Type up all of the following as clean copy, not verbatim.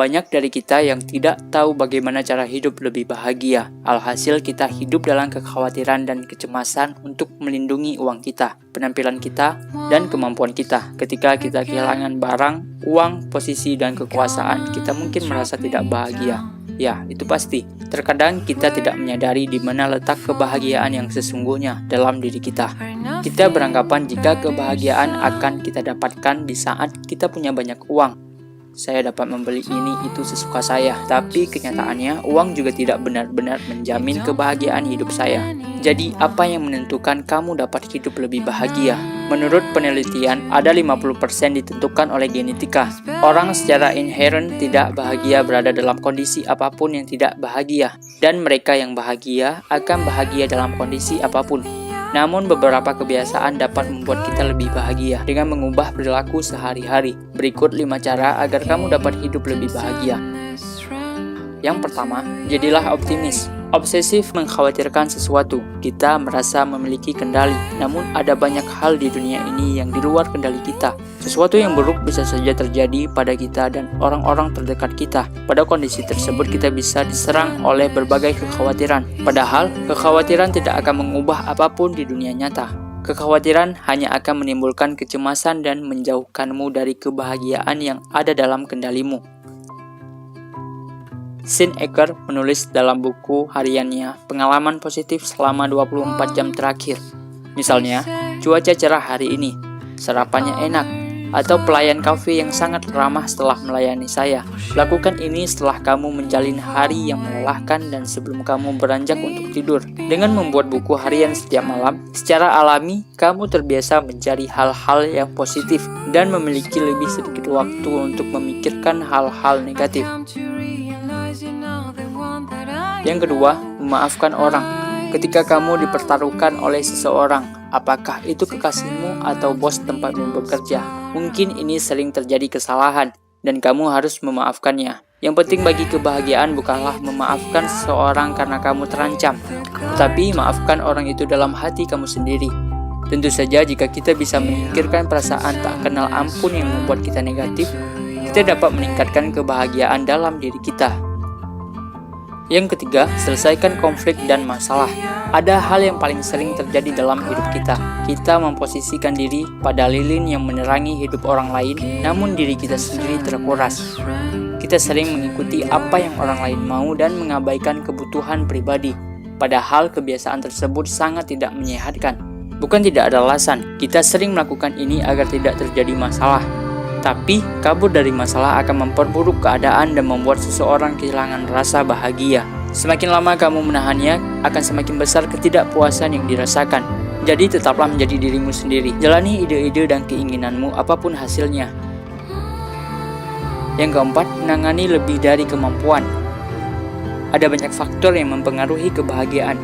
Banyak dari kita yang tidak tahu bagaimana cara hidup lebih bahagia. Alhasil kita hidup dalam kekhawatiran dan kecemasan untuk melindungi uang kita, penampilan kita, dan kemampuan kita. Ketika kita kehilangan barang, uang, posisi, dan kekuasaan, kita mungkin merasa tidak bahagia. Ya, itu pasti. Terkadang kita tidak menyadari di mana letak kebahagiaan yang sesungguhnya dalam diri kita. Kita beranggapan jika kebahagiaan akan kita dapatkan di saat kita punya banyak uang. Saya dapat membeli ini itu sesuka saya, tapi kenyataannya uang juga tidak benar-benar menjamin kebahagiaan hidup saya. Jadi apa yang menentukan kamu dapat hidup lebih bahagia? Menurut penelitian, ada 50% ditentukan oleh genetika. Orang secara inherent tidak bahagia berada dalam kondisi apapun yang tidak bahagia, dan mereka yang bahagia akan bahagia dalam kondisi apapun. Namun beberapa kebiasaan dapat membuat kita lebih bahagia dengan mengubah perilaku sehari-hari. Berikut 5 cara agar kamu dapat hidup lebih bahagia. Yang pertama, jadilah optimis. Obsesif mengkhawatirkan sesuatu. Kita merasa memiliki kendali, namun ada banyak hal di dunia ini yang di luar kendali kita. Sesuatu yang buruk bisa saja terjadi pada kita dan orang-orang terdekat kita. Pada kondisi tersebut kita bisa diserang oleh berbagai kekhawatiran. Padahal, kekhawatiran tidak akan mengubah apapun di dunia nyata. Kekhawatiran hanya akan menimbulkan kecemasan dan menjauhkanmu dari kebahagiaan yang ada dalam kendalimu. Sean Ecker menulis dalam buku hariannya pengalaman positif selama 24 jam terakhir. Misalnya, cuaca cerah hari ini, sarapannya enak, atau pelayan kafe yang sangat ramah setelah melayani saya. Lakukan ini setelah kamu menjalin hari yang melelahkan dan sebelum kamu beranjak untuk tidur. Dengan membuat buku harian setiap malam, secara alami kamu terbiasa mencari hal-hal yang positif dan memiliki lebih sedikit waktu untuk memikirkan hal-hal negatif. Yang kedua, memaafkan orang. Ketika kamu dipertaruhkan oleh seseorang, apakah itu kekasihmu atau bos tempatmu bekerja, mungkin ini sering terjadi kesalahan dan kamu harus memaafkannya. Yang penting bagi kebahagiaan bukanlah memaafkan seseorang karena kamu terancam, tetapi maafkan orang itu dalam hati kamu sendiri. Tentu saja jika kita bisa menyingkirkan perasaan tak kenal ampun yang membuat kita negatif, kita dapat meningkatkan kebahagiaan dalam diri kita. Yang ketiga, selesaikan konflik dan masalah. Ada hal yang paling sering terjadi dalam hidup kita. Kita memposisikan diri pada lilin yang menerangi hidup orang lain, namun diri kita sendiri terkuras. Kita sering mengikuti apa yang orang lain mau dan mengabaikan kebutuhan pribadi. Padahal kebiasaan tersebut sangat tidak menyehatkan. Bukan tidak ada alasan, kita sering melakukan ini agar tidak terjadi masalah. Tapi, kabur dari masalah akan memperburuk keadaan dan membuat seseorang kehilangan rasa bahagia. Semakin lama kamu menahannya, akan semakin besar ketidakpuasan yang dirasakan. Jadi tetaplah menjadi dirimu sendiri. Jalani ide-ide dan keinginanmu apapun hasilnya. Yang keempat, menangani lebih dari kemampuan. Ada banyak faktor yang mempengaruhi kebahagiaan,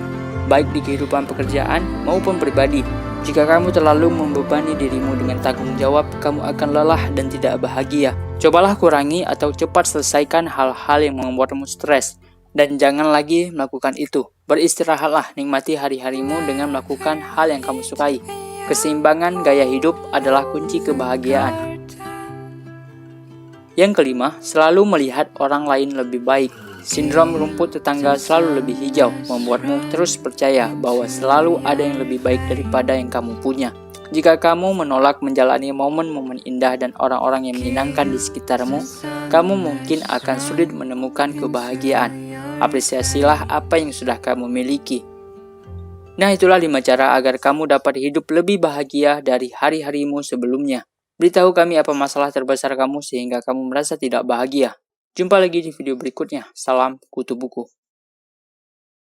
baik di kehidupan pekerjaan maupun pribadi. Jika kamu terlalu membebani dirimu dengan tanggung jawab, kamu akan lelah dan tidak bahagia. Cobalah kurangi atau cepat selesaikan hal-hal yang membuatmu stres. Dan jangan lagi melakukan itu. Beristirahatlah, nikmati hari-harimu dengan melakukan hal yang kamu sukai. Keseimbangan gaya hidup adalah kunci kebahagiaan. Yang kelima, selalu melihat orang lain lebih baik. Sindrom rumput tetangga selalu lebih hijau, membuatmu terus percaya bahwa selalu ada yang lebih baik daripada yang kamu punya. Jika kamu menolak menjalani momen-momen indah dan orang-orang yang menyenangkan di sekitarmu, kamu mungkin akan sulit menemukan kebahagiaan. Apresiasilah apa yang sudah kamu miliki. Nah, itulah 5 cara agar kamu dapat hidup lebih bahagia dari hari-harimu sebelumnya. Beritahu kami apa masalah terbesar kamu sehingga kamu merasa tidak bahagia. Jumpa lagi di video berikutnya. Salam Kutu Buku.